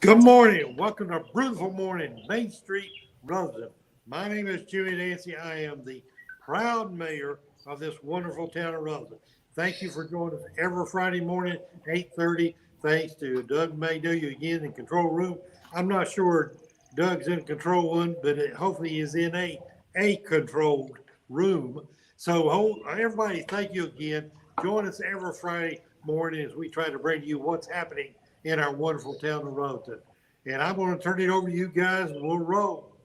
Good morning. Welcome to Brewtiful Morning, Main Street, Rutherford. My name is Jimmy Dancy. I am the proud mayor of this wonderful town of Rutherford. Thank you for joining us every Friday morning, 8:30. Thanks to Doug Maydo again in control room. I'm not sure Doug's in control one, but hopefully he's in a controlled room. So everybody, thank you again. Join us every Friday morning as we try to bring you what's happening in our wonderful town of Rutherford. And I'm going to turn it over to you guys and we'll roll.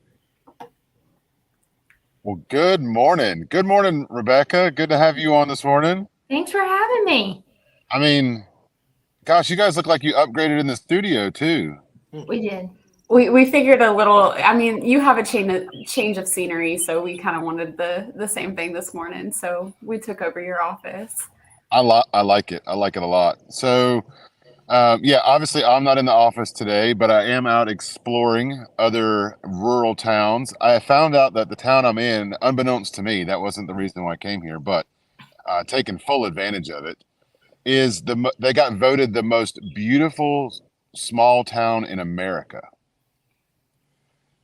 Well, good morning. Good morning, Rebecca. Good to have you on this morning. Thanks for having me. I mean, gosh, you guys look like you upgraded in the studio too. We did. We figured a little. I mean, you have a change of scenery, so we kind of wanted the same thing this morning. So we took over your office. I like it. I like it a lot. So, yeah, obviously I'm not in the office today, but I am out exploring other rural towns. I found out that the town I'm in, unbeknownst to me, that wasn't the reason why I came here, but taking full advantage of it, is they got voted the most beautiful small town in America.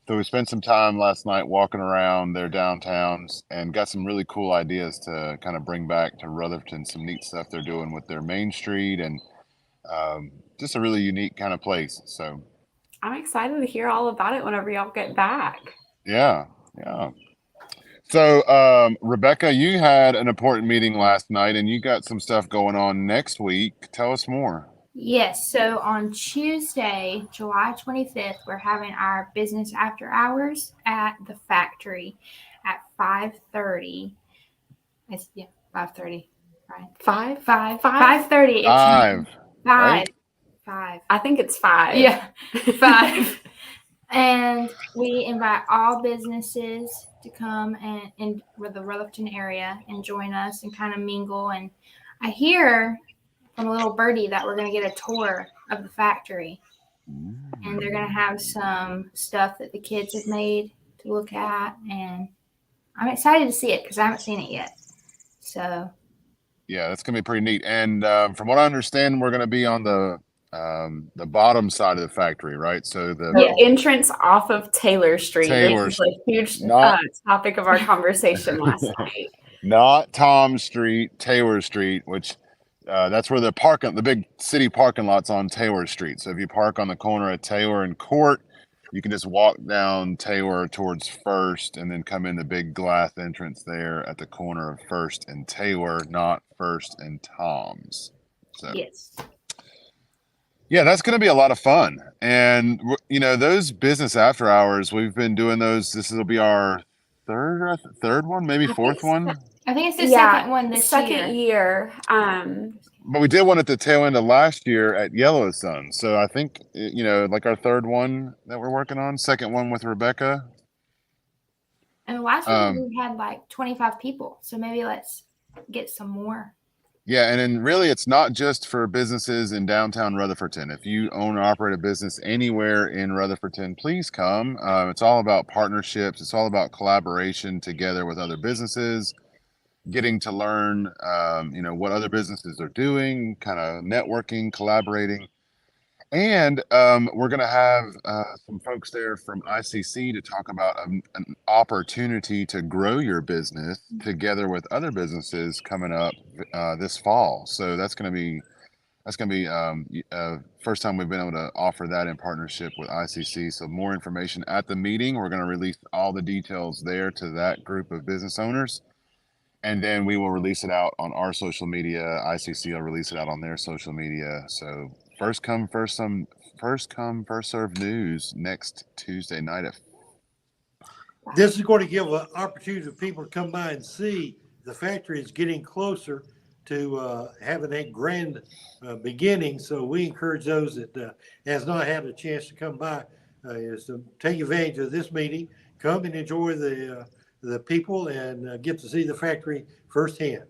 So we spent some time last night walking around their downtowns and got some really cool ideas to kind of bring back to Rutherford. Some neat stuff they're doing with their main street and just a really unique kind of place. So I'm excited to hear all about it whenever y'all get back. yeah, yeah. So Rebecca, you had an important meeting last night, and you got some stuff going on next week. Tell us more. Yes. So on Tuesday, July 25th, we're having our business after hours at the factory at 5:30. It's 5:30. Right. Five? 5:30. It's Five, right? 5. I think it's 5. Yeah. 5. And we invite all businesses to come and in the Rutherford area and join us and kind of mingle. And I hear from a little birdie that we're going to get a tour of the factory. And they're going to have some stuff that the kids have made to look at. And I'm excited to see it because I haven't seen it yet. So Yeah, that's gonna be pretty neat. And from what I understand, we're gonna be on the bottom side of the factory, right? So the The entrance off of Taylor Street, Taylor, which was a huge not topic of our conversation last night. not Tom Street, Taylor Street, which that's where the big city parking lot's on Taylor Street. So if you park on the corner of Taylor and Court, you can just walk down Taylor towards First and then come in the big glass entrance there at the corner of First and Taylor, not First and Tom's. So yes. yeah, that's going to be a lot of fun. And those business after hours, we've been doing those. This will be our third one, maybe fourth one. I think it's the second one this second year. But we did one at the tail end of last year at Yellow Sun. So I think, like our third one that we're working on, second one with Rebecca. And the last one we had like 25 people. So maybe let's get some more. Yeah, and then really it's not just for businesses in downtown Rutherfordton. If you own or operate a business anywhere in Rutherfordton, please come. It's all about partnerships. It's all about collaboration together with other businesses, getting to learn, what other businesses are doing, kind of networking, collaborating. And we're going to have some folks there from ICC to talk about an opportunity to grow your business together with other businesses coming up this fall. So that's going to be first time we've been able to offer that in partnership with ICC. So more information at the meeting. We're going to release all the details there to that group of business owners. And then we will release it out on our social media. ICC will release it out on their social media. So first come, first serve news next Tuesday night. This is going to give an opportunity for people to come by and see the factory is getting closer to having a grand beginning. So we encourage those that has not had a chance to come by is to take advantage of this meeting, come and enjoy the people and get to see the factory firsthand.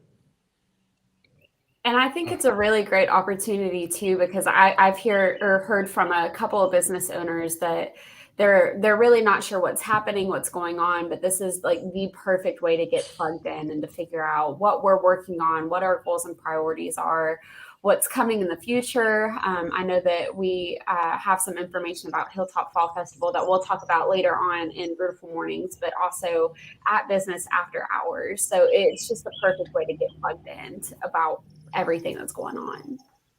And I think it's a really great opportunity too, because I've heard from a couple of business owners that they're really not sure what's happening, what's going on, but this is like the perfect way to get plugged in and to figure out what we're working on, what our goals and priorities are, what's coming in the future. I know that we have some information about Hilltop Fall Festival that we'll talk about later on in Brewtiful Mornings, but also at Business After Hours. So it's just the perfect way to get plugged in about everything that's going on.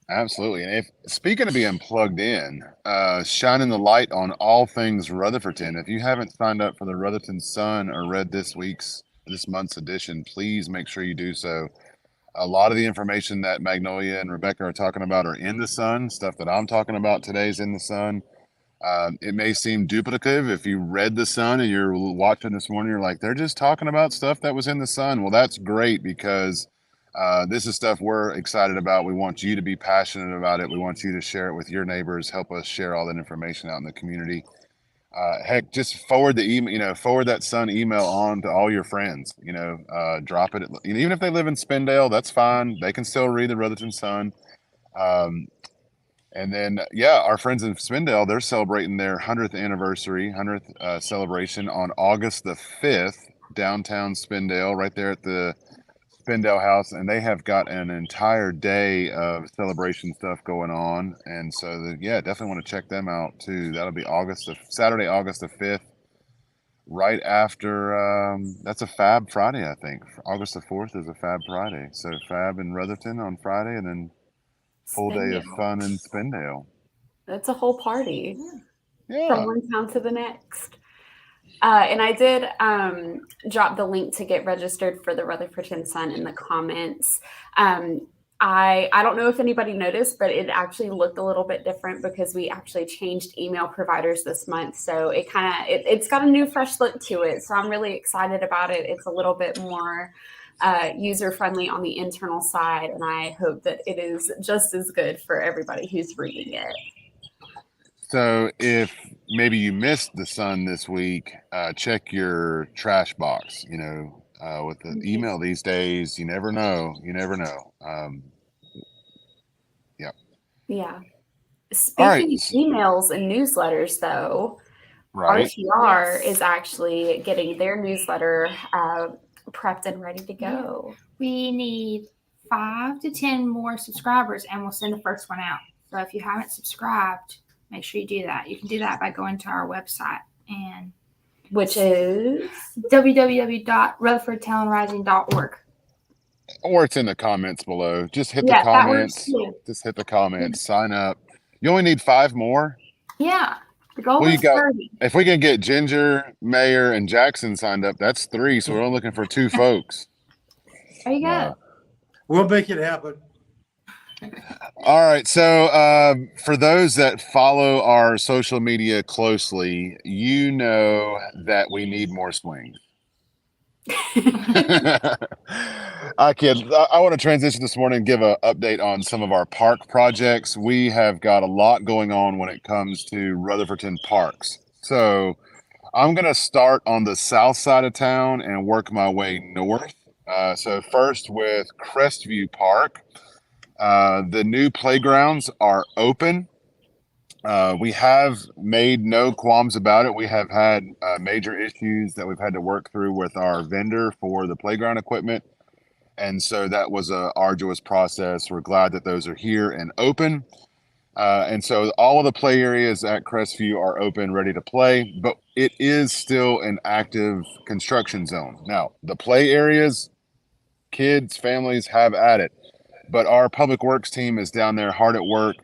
Absolutely. And if speaking of being plugged in, shining the light on all things Rutherfordton, if you haven't signed up for the Rutherfordton Sun or read this month's edition, please make sure you do so. A lot of the information that Magnolia and Rebecca are talking about are in the Sun. Stuff that I'm talking about today is in the Sun. It may seem duplicative if you read the Sun and you're watching this morning, you're like, they're just talking about stuff that was in the Sun. Well, that's great because this is stuff we're excited about. We want you to be passionate about it. We want you to share it with your neighbors. Help us share all that information out in the community. Heck, just forward the email, forward that Sun email on to all your friends, drop it. Even if they live in Spindale, that's fine. They can still read the Rutherfordton Sun. And then, our friends in Spindale, they're celebrating their 100th anniversary, 100th celebration on August the 5th, downtown Spindale, right there at the Spindale House, and they have got an entire day of celebration stuff going on, and so definitely want to check them out too. That'll be Saturday, August the 5th, right after that's a Fab Friday, I think. August the 4th is a Fab Friday, so Fab in Rutherfordton on Friday, and then full day of fun in Spindale. That's a whole party. Yeah. From one town to the next. And I did drop the link to get registered for the Rutherfordton Sun in the comments. I don't know if anybody noticed, but it actually looked a little bit different because we actually changed email providers this month. So it's got a new fresh look to it. So I'm really excited about it. It's a little bit more user-friendly on the internal side. And I hope that it is just as good for everybody who's reading it. So if maybe you missed the Sun this week, check your trash box. With the email these days, you never know. Yeah. Speaking of emails and newsletters, though, right. RTR is actually getting their newsletter prepped and ready to go. We need 5 to 10 more subscribers, and we'll send the first one out. So if you haven't subscribed, make sure you do that. You can do that by going to our website, which is www.rutherfordtownrising.org. Or it's in the comments below. Just hit the comments. Just hit the comments. Sign up. You only need 5 more. Yeah. The goal is 30. If we can get Ginger, Mayor, and Jackson signed up, that's 3. So we're only looking for 2 folks. There you go. We'll make it happen. All right. So for those that follow our social media closely, you know that we need more swings. I want to transition this morning and give an update on some of our park projects. We have got a lot going on when it comes to Rutherfordton parks. So I'm going to start on the south side of town and work my way north. So first with Crestview Park. The new playgrounds are open. We have made no qualms about it. We have had major issues that we've had to work through with our vendor for the playground equipment. And so that was an arduous process. We're glad that those are here and open. And so all of the play areas at Crestview are open, ready to play, but it is still an active construction zone. Now, the play areas, kids, families have at it. But our public works team is down there hard at work.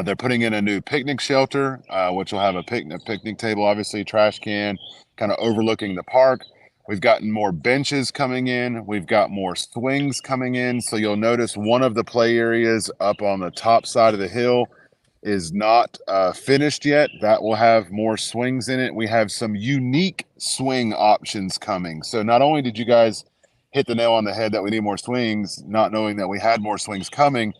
They're putting in a new picnic shelter, which will have a picnic table, obviously, trash can, kind of overlooking the park. We've gotten more benches coming in. We've got more swings coming in. So you'll notice one of the play areas up on the top side of the hill is not finished yet. That will have more swings in it. We have some unique swing options coming. So not only did you guys hit the nail on the head that we need more swings, not knowing that we had more swings coming,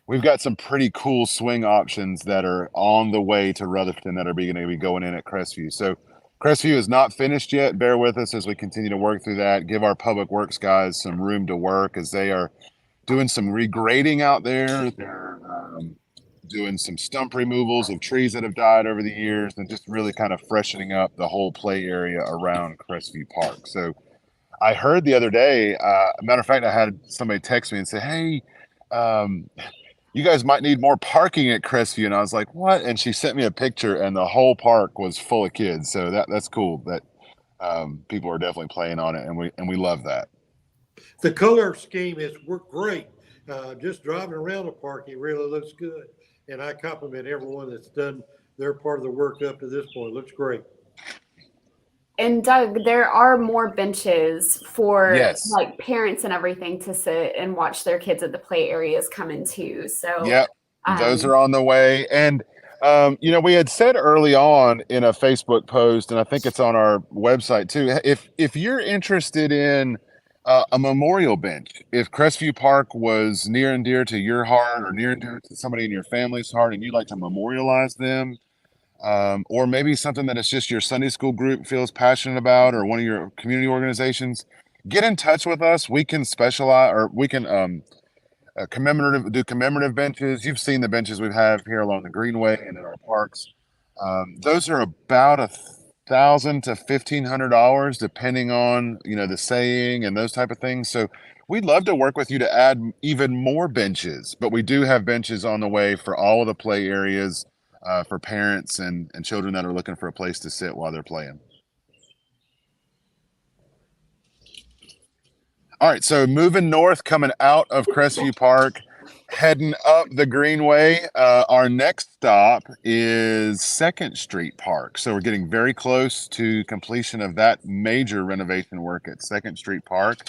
we've got some pretty cool swing options that are on the way to Rutherfordton that are going to be going in at Crestview. So Crestview is not finished yet. Bear with us as we continue to work through that. Give our public works guys some room to work as they are doing some regrading out there. doing some stump removals of trees that have died over the years, and just really kind of freshening up the whole play area around Crestview Park. So I heard the other day, matter of fact, I had somebody text me and say, "Hey, um, you guys might need more parking at Crestview." And I was like, "What?" And she sent me a picture, and the whole park was full of kids. So that's cool that people are definitely playing on it, and we love that. The color scheme has worked great. Just driving around the park, it really looks good. And I compliment everyone that's done their part of the work up to this point. Looks great. And Doug, there are more benches for Yes. like parents and everything to sit and watch their kids at the play areas come into. So Yep, those are on the way. And we had said early on in a Facebook post, and I think it's on our website too. If you're interested in a memorial bench, if Crestview Park was near and dear to your heart, or near and dear to somebody in your family's heart, and you'd like to memorialize them, or maybe something that it's just your Sunday school group feels passionate about, or one of your community organizations, get in touch with us. We can specialize, or we can commemorative benches. You've seen the benches we have here along the Greenway and in our parks. Those are about $1,000 to $1,500, depending on the saying and those type of things. So we'd love to work with you to add even more benches, but we do have benches on the way for all of the play areas, for parents and children that are looking for a place to sit while they're playing. All right, so moving north, coming out of Crestview Park, heading up the Greenway, our next stop is 2nd Street Park. So we're getting very close to completion of that major renovation work at 2nd Street Park.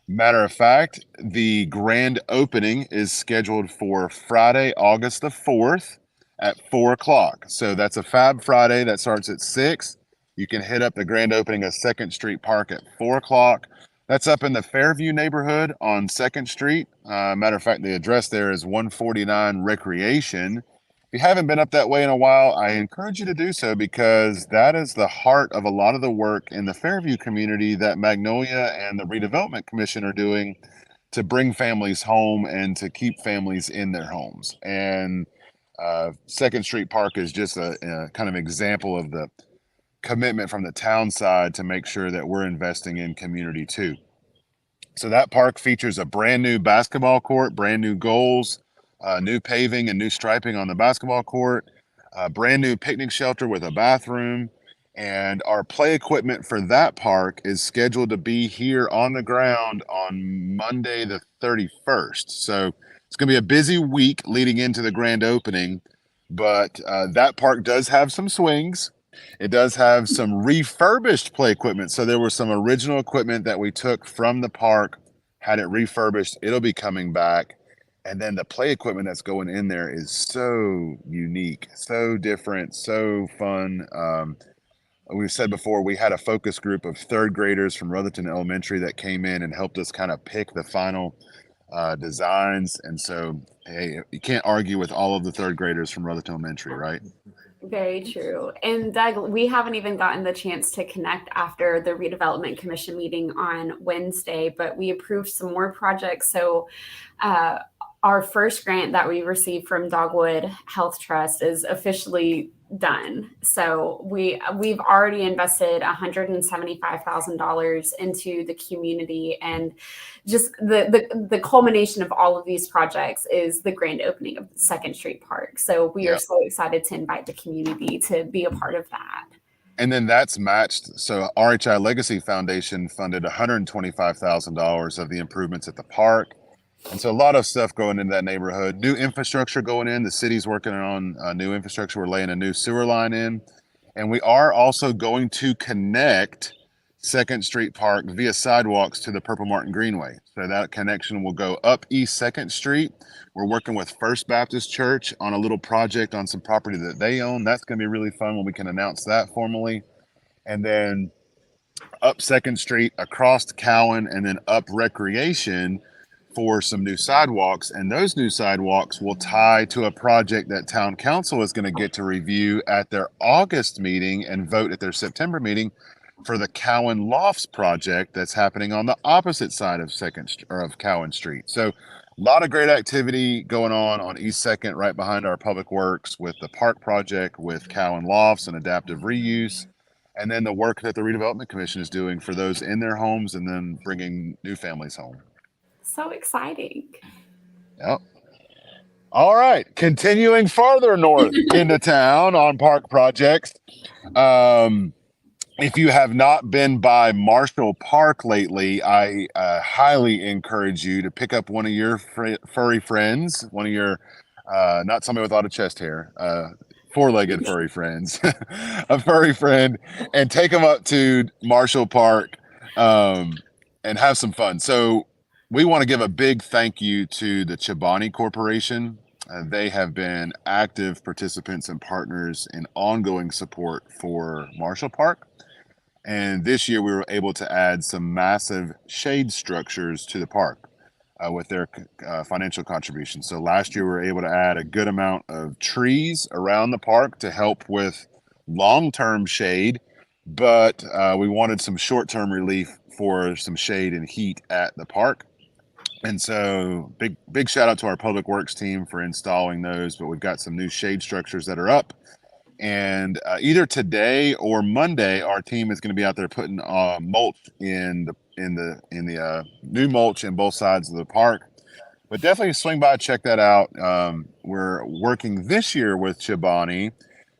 Matter of fact, the grand opening is scheduled for Friday, August the 4th at 4 o'clock. So that's a Fab Friday that starts at 6. You can hit up the grand opening of 2nd Street Park at 4 o'clock. That's up in the Fairview neighborhood on 2nd Street. Matter of fact, the address there is 149 Recreation. If you haven't been up that way in a while, I encourage you to do so, because that is the heart of a lot of the work in the Fairview community that Magnolia and the Redevelopment Commission are doing to bring families home and to keep families in their homes. And 2nd Street Park is just a kind of example of the commitment from the town side to make sure that we're investing in community too. So that park features a brand new basketball court, brand new goals, new paving and new striping on the basketball court, a brand new picnic shelter with a bathroom, and our play equipment for that park is scheduled to be here on the ground on Monday the 31st. So it's going to be a busy week leading into the grand opening, but that park does have some swings. It does have some refurbished play equipment. So there was some original equipment that we took from the park, had it refurbished. It'll be coming back. And then the play equipment that's going in there is so unique, so different, so fun. We've said before, we had a focus group of 3rd graders from Rutherton Elementary that came in and helped us kind of pick the final designs. And so, hey, you can't argue with all of the 3rd graders from Rutherton Elementary, right? Very true. And Doug, we haven't even gotten the chance to connect after the Redevelopment Commission meeting on Wednesday, but we approved some more projects. So our first grant that we received from Dogwood Health Trust is officially done. So we've already invested $175,000 into the community, and just the culmination of all of these projects is the grand opening of 2nd Street Park. So we are so excited to invite the community to be a part of that. And then that's matched. So RHI Legacy Foundation funded $125,000 of the improvements at the park. And so a lot of stuff going into that neighborhood, new infrastructure going in. The city's working on new infrastructure. We're laying a new sewer line in. And we are also going to connect 2nd Street Park via sidewalks to the Purple Martin Greenway. So that connection will go up East 2nd Street. We're working with First Baptist Church on a little project on some property that they own. That's going to be really fun when we can announce that formally. And then up 2nd Street, across Cowan, and then up Recreation for some new sidewalks. And those new sidewalks will tie to a project that Town Council is going to get to review at their August meeting and vote at their September meeting for the Cowan Lofts project that's happening on the opposite side of of Cowan Street. So a lot of great activity going on East Second, right behind our Public Works, with the park project, with Cowan Lofts and adaptive reuse, and then the work that the Redevelopment Commission is doing for those in their homes and then bringing new families home. So exciting. Yep. All right, continuing farther north into town on park projects. If you have not been by Marshall Park lately, I highly encourage you to pick up one of your furry friends, one of your, not somebody without a chest hair, four-legged furry friends, a furry friend, and take them up to Marshall Park and have some fun. So we want to give a big thank you to the Chobani Corporation. They have been active participants and partners in ongoing support for Marshall Park. And this year we were able to add some massive shade structures to the park with their financial contributions. So last year we were able to add a good amount of trees around the park to help with long-term shade, but we wanted some short-term relief for some shade and heat at the park. And so big shout out to our Public Works team for installing those, but we've got some new shade structures that are up. And either today or Monday, our team is going to be out there putting mulch in the new mulch in both sides of the park. But definitely swing by, check that out. We're working this year with Chobani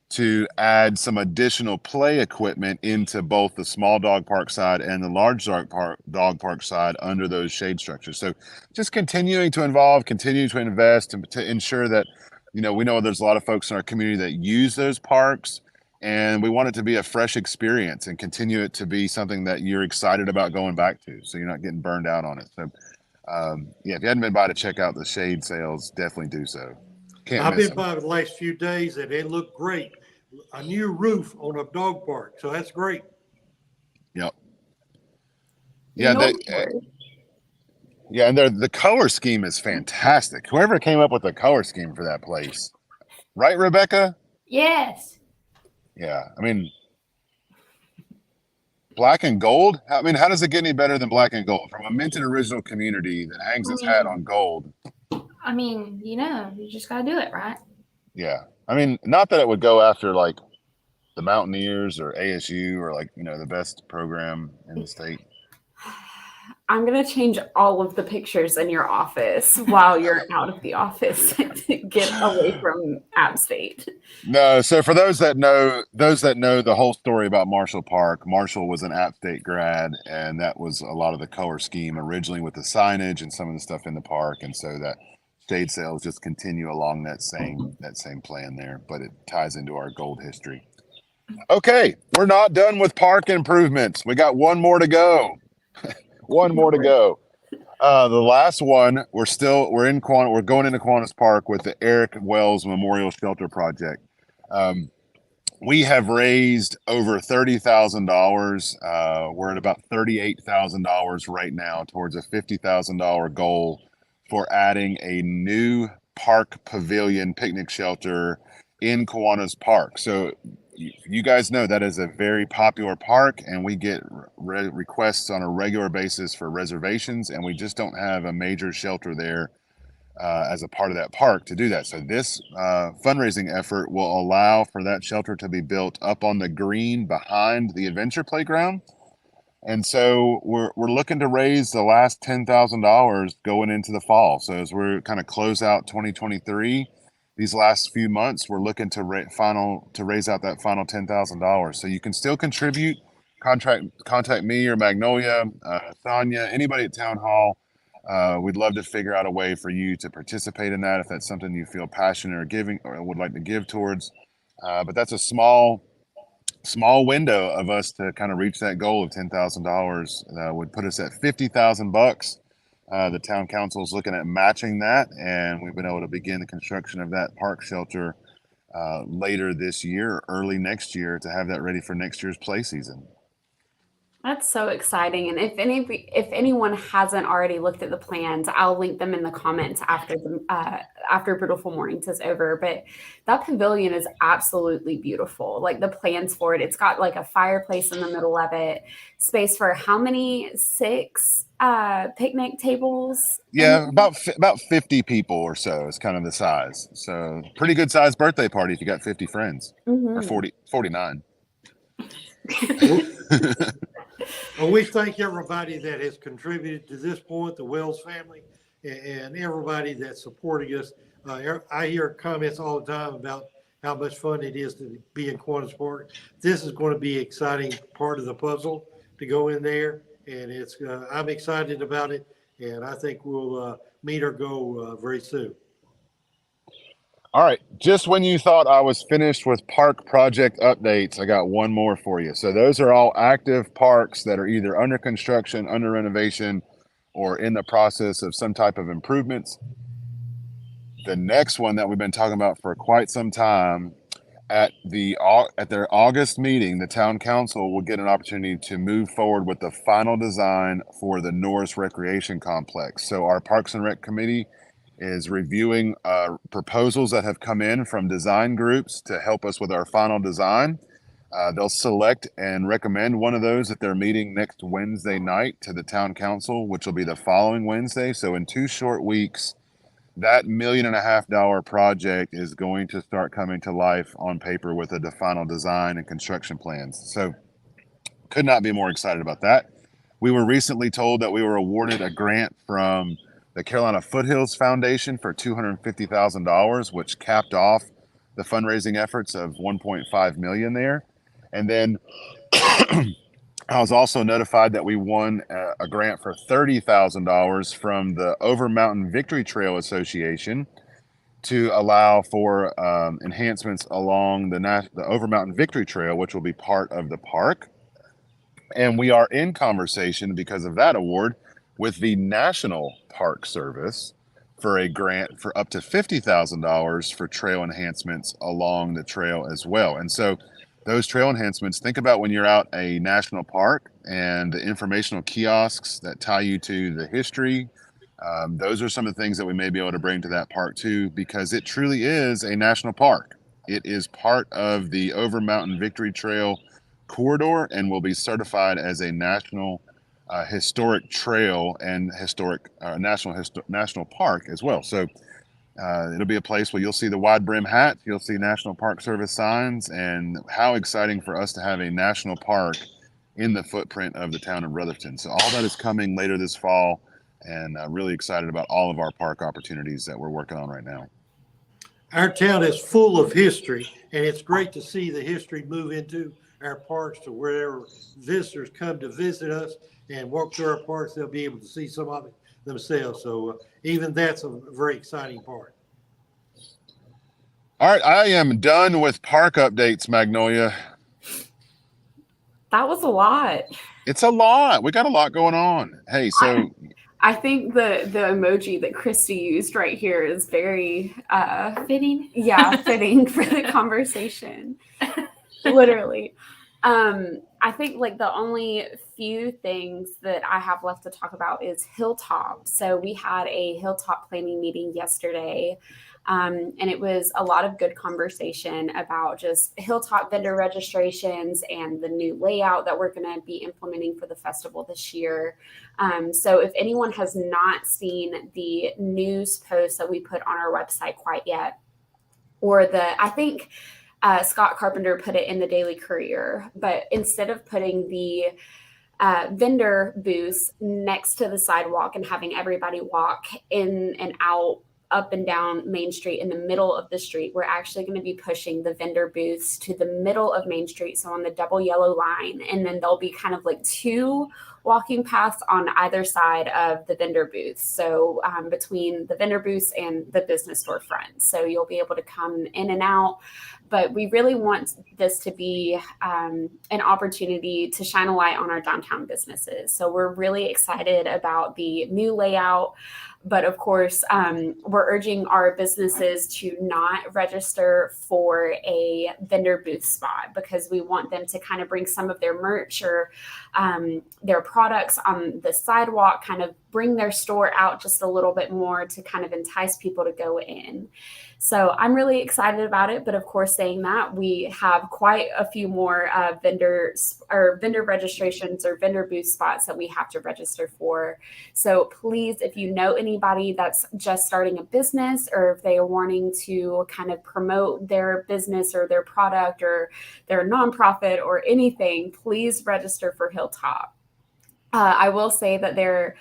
to add some additional play equipment into both the small dog park side and the large dog park side under those shade structures. So just continuing to involve, continue to invest, and to ensure that, we know there's a lot of folks in our community that use those parks, and we want it to be a fresh experience and continue it to be something that you're excited about going back to, so you're not getting burned out on it. So if you hadn't been by to check out the shade sales, definitely do so. I've been by the last few days and it looked great. A new roof on a dog park, so that's great. Yep. Yeah, and the color scheme is fantastic. Whoever came up with the color scheme for that place, right, Rebecca? Yes. Yeah, I mean, black and gold. I mean, how does it get any better than black and gold from a minted original community that hangs its hat on gold? I mean, you just gotta do it, right? Yeah, I mean, not that it would go after like the Mountaineers or ASU or like the best program in the state. I'm going to change all of the pictures in your office while you're out of the office to get away from App State. No, so for those that know the whole story about Marshall Park, Marshall was an App State grad, and that was a lot of the color scheme originally with the signage and some of the stuff in the park, and so that shade sales just continue along that same plan there, but it ties into our gold history. Okay, we're not done with park improvements. We got one more to go. One more to go. The last one, we're going into Kiwanis Park with the Eric Wells Memorial Shelter Project. We have raised over $30,000. We're at about $38,000 right now towards a $50,000 goal for adding a new park pavilion picnic shelter in Kiwanis Park. So you guys know that is a very popular park, and we get requests on a regular basis for reservations, and we just don't have a major shelter there as a part of that park to do that. So this fundraising effort will allow for that shelter to be built up on the green behind the adventure playground. And so we're looking to raise the last $10,000 going into the fall. So as we're kind of close out 2023, these last few months, we're looking to raise out that final $10,000. So you can still contribute. Contact me or Magnolia, Sonia, anybody at Town Hall. We'd love to figure out a way for you to participate in that if that's something you feel passionate or giving or would like to give towards. But that's a small window of us to kind of reach that goal of $10,000. Would put us at $50,000. The town council is looking at matching that, and we've been able to begin the construction of that park shelter later this year, early next year, to have that ready for next year's play season. That's so exciting. And if anyone hasn't already looked at the plans, I'll link them in the comments after Brewtiful Mornings is over. But that pavilion is absolutely beautiful. Like the plans for it, it's got like a fireplace in the middle of it, space for how many? 6 picnic tables? Yeah, about 50 people or so is kind of the size. So pretty good sized birthday party if you got 50 friends, or 49. Well, we thank everybody that has contributed to this point, the Wells family, and everybody that's supporting us. I hear comments all the time about how much fun it is to be in Kiwanis Park. This is going to be an exciting part of the puzzle to go in there, and I'm excited about it, and I think we'll meet our goal very soon. All right, just when you thought I was finished with park project updates, I got one more for you. So those are all active parks that are either under construction, under renovation, or in the process of some type of improvements. The next one that we've been talking about for quite some time, at their August meeting, the town council will get an opportunity to move forward with the final design for the Norris Recreation Complex. So our Parks and Rec committee is reviewing proposals that have come in from design groups to help us with our final design. They'll select and recommend one of those at their meeting next Wednesday night to the town council, which will be the following Wednesday. So in 2 short weeks, that $1.5 million project is going to start coming to life on paper with a final design and construction plans. So could not be more excited about that. We were recently told that we were awarded a grant from the Carolina Foothills Foundation for $250,000, which capped off the fundraising efforts of 1.5 million there. And then I was also notified that we won a grant for $30,000 from the Over Mountain Victory Trail Association to allow for enhancements along the Over Mountain Victory Trail, which will be part of the park. And we are in conversation because of that award with the National Park Service for a grant for up to $50,000 for trail enhancements along the trail as well. And so those trail enhancements, think about when you're out a national park and the informational kiosks that tie you to the history. Those are some of the things that we may be able to bring to that park too, because it truly is a national park. It is part of the Over Mountain Victory Trail corridor and will be certified as a national historic trail and historic national park as well. So it'll be a place where you'll see the wide brim hats, you'll see National Park Service signs, and how exciting for us to have a national park in the footprint of the town of Rutherford. So all that is coming later this fall, and really excited about all of our park opportunities that we're working on right now. Our town is full of history, and it's great to see the history move into our parks to wherever visitors come to visit us and walk through our parks, they'll be able to see some of it themselves. So even that's a very exciting part. All right, I am done with park updates, Magnolia. That was a lot. It's a lot. We got a lot going on. Hey, so I think the emoji that Christy used right here is very Fitting. Yeah, fitting for the conversation. Literally. I think like the only few things that I have left to talk about is Hilltop. So we had a Hilltop planning meeting yesterday. And it was a lot of good conversation about just Hilltop vendor registrations and the new layout that we're going to be implementing for the festival this year. So if anyone has not seen the news post that we put on our website quite yet, or I think Scott Carpenter put it in the Daily Courier, but instead of putting the vendor booths next to the sidewalk and having everybody walk in and out, up and down Main Street in the middle of the street, we're actually going to be pushing the vendor booths to the middle of Main Street, so on the double yellow line, and then there'll be kind of like 2 walking paths on either side of the vendor booths, so between the vendor booths and the business storefront, so you'll be able to come in and out. But we really want this to be an opportunity to shine a light on our downtown businesses, so we're really excited about the new layout. But of course, we're urging our businesses to not register for a vendor booth spot, because we want them to kind of bring some of their merch or their products on the sidewalk, kind of bring their store out just a little bit more to kind of entice people to go in. So I'm really excited about it. But of course, saying that, we have quite a few more vendor registrations or vendor booth spots that we have to register for. So please, if you know anybody that's just starting a business, or if they are wanting to kind of promote their business or their product or their nonprofit or anything, please register for Hilltop. I will say that there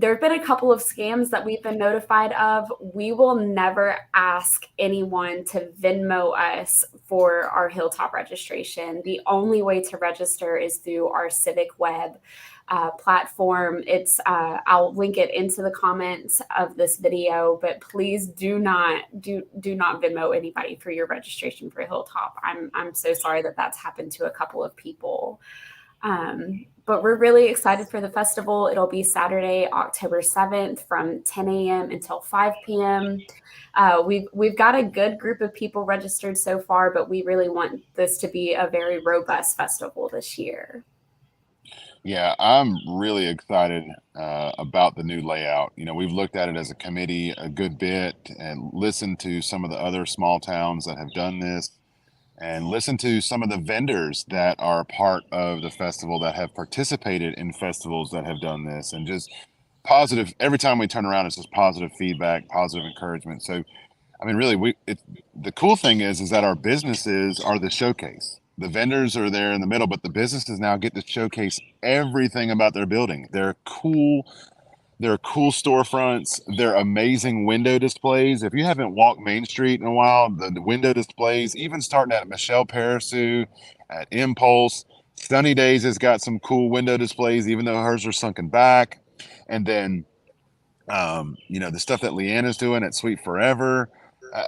have been a couple of scams that we've been notified of. We will never ask anyone to Venmo us for our Hilltop registration. The only way to register is through our Civic Web platform. I'll link it into the comments of this video, but please do not Venmo anybody for your registration for Hilltop. I'm so sorry that that's happened to a couple of people. But we're really excited for the festival. It'll be Saturday, October 7th from 10 a.m. until 5 p.m. We've got a good group of people registered so far, but we really want this to be a very robust festival this year. Yeah, I'm really excited about the new layout. We've looked at it as a committee a good bit and listened to some of the other small towns that have done this, and listen to some of the vendors that are part of the festival that have participated in festivals that have done this, and just positive. Every time we turn around, it's just positive feedback, positive encouragement. So, I mean, really, the cool thing is that our businesses are the showcase. The vendors are there in the middle, but the businesses now get to showcase everything about their building. They're cool storefronts. They're amazing window displays. If you haven't walked Main Street in a while, the window displays, even starting at Michelle Parasu, at Impulse, Sunny Days has got some cool window displays, even though hers are sunken back. And then, the stuff that Leanna's doing at Sweet Forever.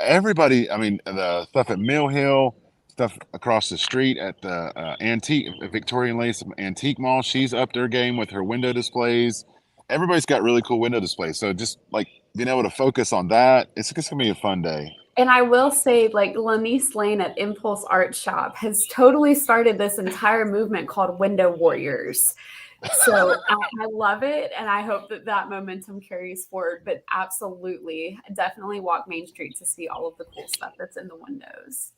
Everybody, I mean, the stuff at Mill Hill, stuff across the street at the Victorian Lace Antique Mall. She's up their game with her window displays. Everybody's got really cool window displays. So just like being able to focus on that, it's just gonna be a fun day. And I will say, like, Lanice Lane at Impulse Art Shop has totally started this entire movement called Window Warriors. So I love it, and I hope that momentum carries forward. But absolutely, definitely walk Main Street to see all of the cool stuff that's in the windows.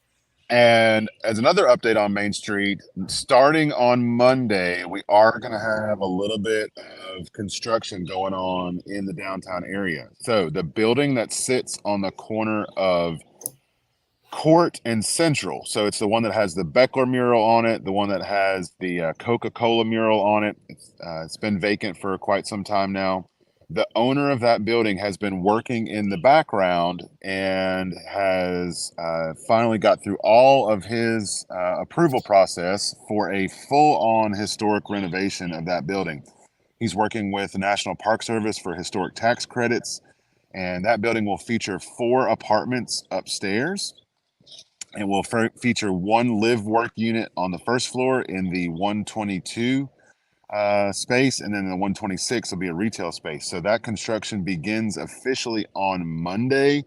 And as another update on Main Street, starting on Monday, we are going to have a little bit of construction going on in the downtown area. So the building that sits on the corner of Court and Central, so it's the one that has the Beckler mural on it, the one that has the Coca-Cola mural on it. It's been vacant for quite some time now. The owner of that building has been working in the background and has finally got through all of his approval process for a full-on historic renovation of that building. He's working with the National Park Service for historic tax credits, and that building will feature 4 apartments upstairs, and will feature 1 live-work unit on the first floor in the 122 space, and then the 126 will be a retail space. So that construction begins officially on Monday.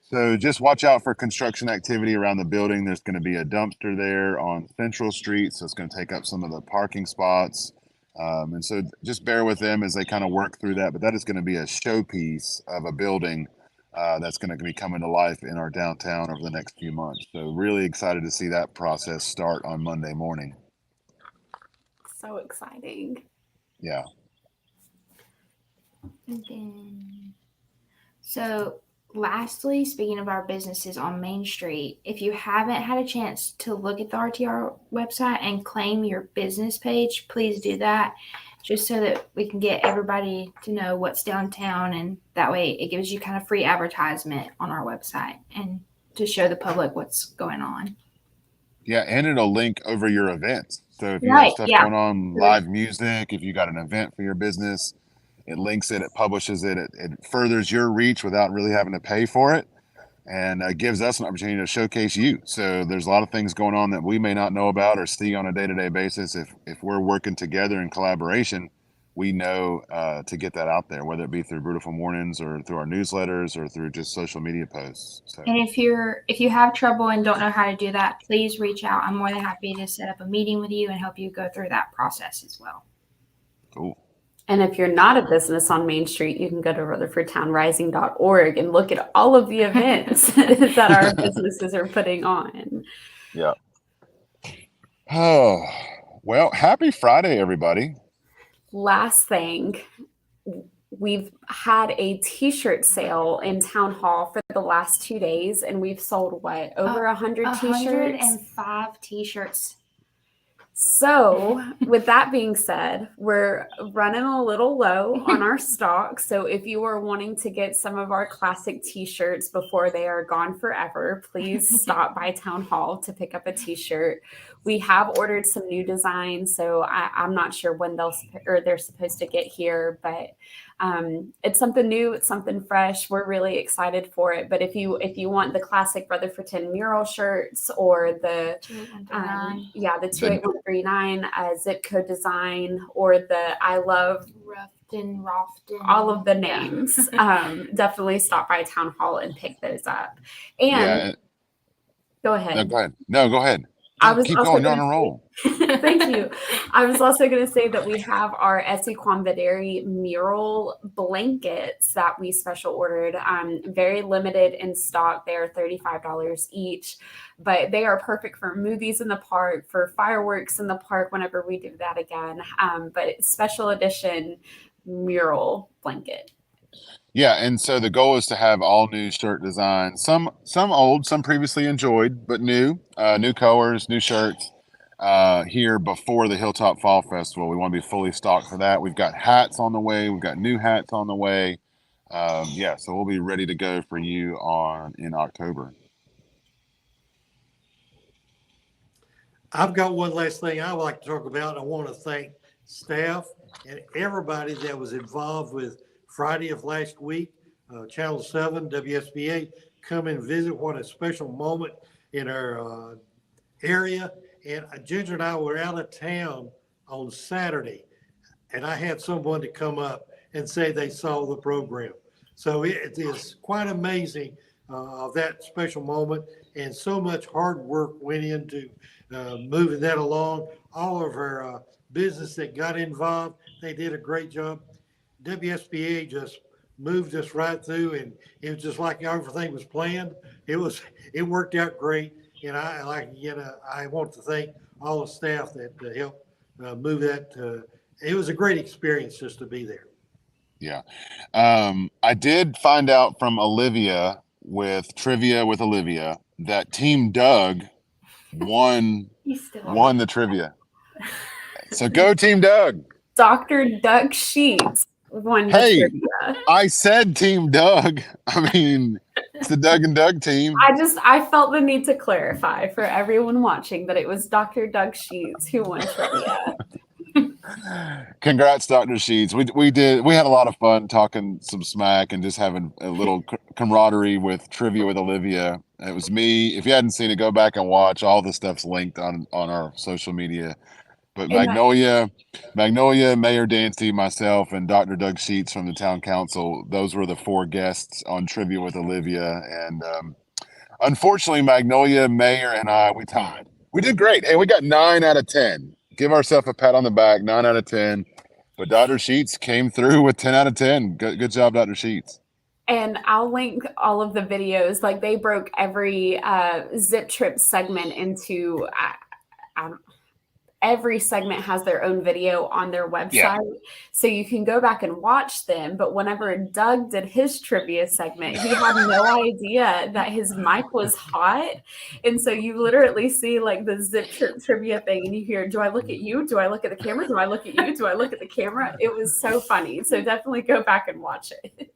So just watch out for construction activity around the building. There's going to be a dumpster there on Central Street, so it's going to take up some of the parking spots. And so just bear with them as they kind of work through that. But that is going to be a showpiece of a building that's going to be coming to life in our downtown over the next few months. So really excited to see that process start on Monday morning. So exciting. Yeah. And then, so lastly, speaking of our businesses on Main Street, if you haven't had a chance to look at the RTR website and claim your business page, please do that, just so that we can get everybody to know what's downtown, and that way it gives you kind of free advertisement on our website and to show the public what's going on. Yeah, and it'll link over your events. So if you have stuff going on, live music, if you got an event for your business, it links it, it publishes it, it furthers your reach without really having to pay for it, and gives us an opportunity to showcase you. So there's a lot of things going on that we may not know about or see on a day-to-day basis. If we're working together in collaboration, we know to get that out there, whether it be through Brewtiful Mornings or through our newsletters or through just social media posts. So. And if you have trouble and don't know how to do that, please reach out. I'm more than happy to set up a meeting with you and help you go through that process as well. Cool. And if you're not a business on Main Street, you can go to rutherfordtownrising.org and look at all of the events that our businesses are putting on. Yeah. Oh, well, happy Friday, everybody. Last thing, we've had a t-shirt sale in Town Hall for the last 2 days, and we've sold over 100 t-shirts. 105 t-shirts. So with that being said, we're running a little low on our stock. So if you are wanting to get some of our classic t-shirts before they are gone forever, please stop by Town Hall to pick up a t-shirt. We have ordered some new designs, so I'm not sure when they're supposed to get here, but it's something new, it's something fresh. We're really excited for it. But if you want the classic Rutherfordton mural shirts or the 28139 zip code design, or the I love Rofton, all of the names, definitely stop by Town Hall and pick those up. And go ahead. No, go ahead. Keep going. You're on a roll. Thank you. I was also going to say that we have our Essie Quamvederi mural blankets that we special ordered. Very limited in stock. They are $35 each, but they are perfect for movies in the park, for fireworks in the park whenever we do that again. But special edition mural blanket. Yeah, and so the goal is to have all new shirt designs, some old, some previously enjoyed, but new colors, new shirts here before the Hilltop Fall Festival. We want to be fully stocked for that. We've got hats on the way. We've got new hats on the way. So we'll be ready to go for you in October. I've got one last thing I would like to talk about. I want to thank staff and everybody that was involved with Friday of last week, Channel 7, WSBA, come and visit. What a special moment in our area. And Ginger and I were out of town on Saturday, and I had someone to come up and say they saw the program. So it is quite amazing of that special moment, and so much hard work went into moving that along. All of our business that got involved, they did a great job. WSBA just moved us right through, and it was just like everything was planned. It worked out great, and I want to thank all the staff that helped move that. It was a great experience just to be there. Yeah, I did find out from Olivia with Trivia with Olivia that Team Doug won the trivia. So go Team Doug. Dr. Doug Sheets won the trivia. I said Team Doug. I mean, it's the Doug and Doug team. I felt the need to clarify for everyone watching that it was Dr. Doug Sheets who won trivia. Congrats, Dr. Sheets. We had a lot of fun talking some smack and just having a little camaraderie with Trivia with Olivia. It was me. If you hadn't seen it, go back and watch. All the stuff's linked on our social media. But Magnolia, Mayor Dancy, myself, and Dr. Doug Sheets from the town council, those were the 4 guests on Trivia with Olivia. And unfortunately, Magnolia, Mayor, and I, we tied. We did great. Hey, we got 9 out of 10. Give ourselves a pat on the back, 9 out of 10. But Dr. Sheets came through with 10 out of 10. Good job, Dr. Sheets. And I'll link all of the videos. Like, they broke every Zip Trip segment into every segment has their own video on their website. Yeah. So you can go back and watch them. But whenever Doug did his trivia segment, he had no idea that his mic was hot. And so you literally see like the Zip Trip trivia thing and you hear, do I look at you? Do I look at the camera? Do I look at you? Do I look at the camera? It was so funny. So definitely go back and watch it.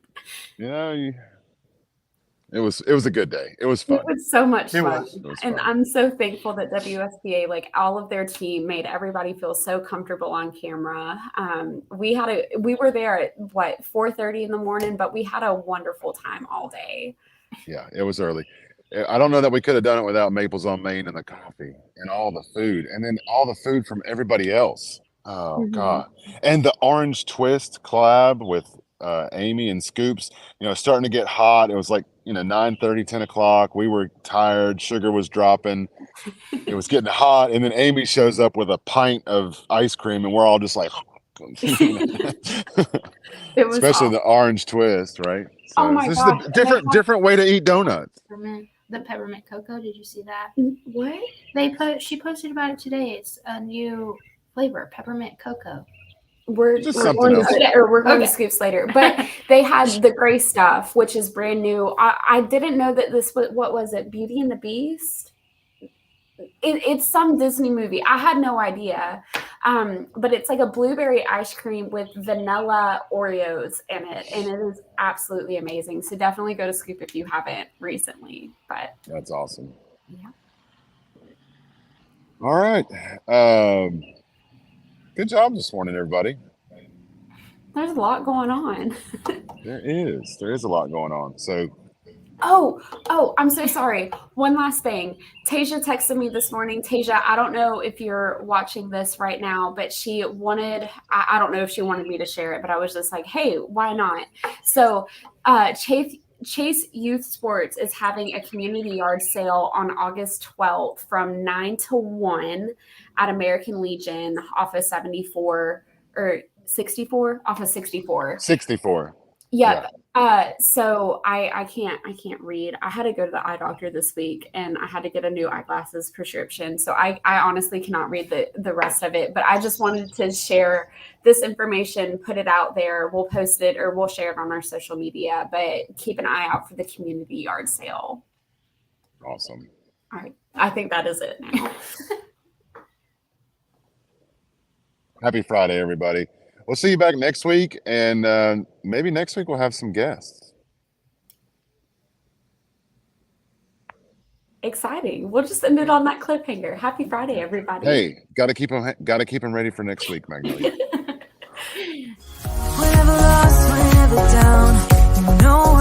It was a good day. It was fun. It was so much fun. It was and fun. I'm so thankful that WSBA, like all of their team, made everybody feel so comfortable on camera. We were there at 4:30 in the morning, but we had a wonderful time all day. Yeah, it was early. I don't know that we could have done it without Maples on Main and the coffee and all the food, and then all the food from everybody else. Oh Mhm. God. And the orange twist collab with Amy and Scoops, starting to get hot. It was like, 9:30, 10 o'clock. We were tired, sugar was dropping, it was getting hot, and then Amy shows up with a pint of ice cream, and we're all just like It was especially awesome. the orange twist, right? Oh So my this is gosh. a And they had different way to eat donuts. The peppermint cocoa. Did you see that? what? She posted about it today. It's a new flavor, peppermint cocoa. We're Just we're something going to else. get, or we're going to Okay. Scoops later. But they had the gray stuff, which is brand new. I didn't know that this was, what was it, Beauty and the Beast? It's some Disney movie. I had no idea. But it's like a blueberry ice cream with vanilla Oreos in it, and it is absolutely amazing. So definitely go to Scoop if you haven't recently. But That's awesome. yeah. All right. Good job this morning, everybody. There's a lot going on. There is a lot going on. So Oh, I'm so sorry. One last thing. Tasia texted me this morning. Tasia, I don't know if you're watching this right now, but she wanted, I don't know if she wanted me to share it, but I was just like, hey, why not? So Chase Youth Sports is having a community yard sale on August 12th from 9 to 1 at American Legion off of 74 or 64 off of 64. 64. Yep. So I can't read. I had to go to the eye doctor this week and I had to get a new eyeglasses prescription. So I honestly cannot read the rest of it, but I just wanted to share this information, put it out there. We'll post it or we'll share it on our social media, but keep an eye out for the community yard sale. Awesome. All right. I think that is it now. Happy Friday, everybody. We'll see you back next week, and maybe next week we'll have some guests. Exciting. We'll just end it on that cliffhanger. Happy Friday, everybody. Hey, gotta keep them ready for next week, Magnolia. Whenever lost, whenever down, you know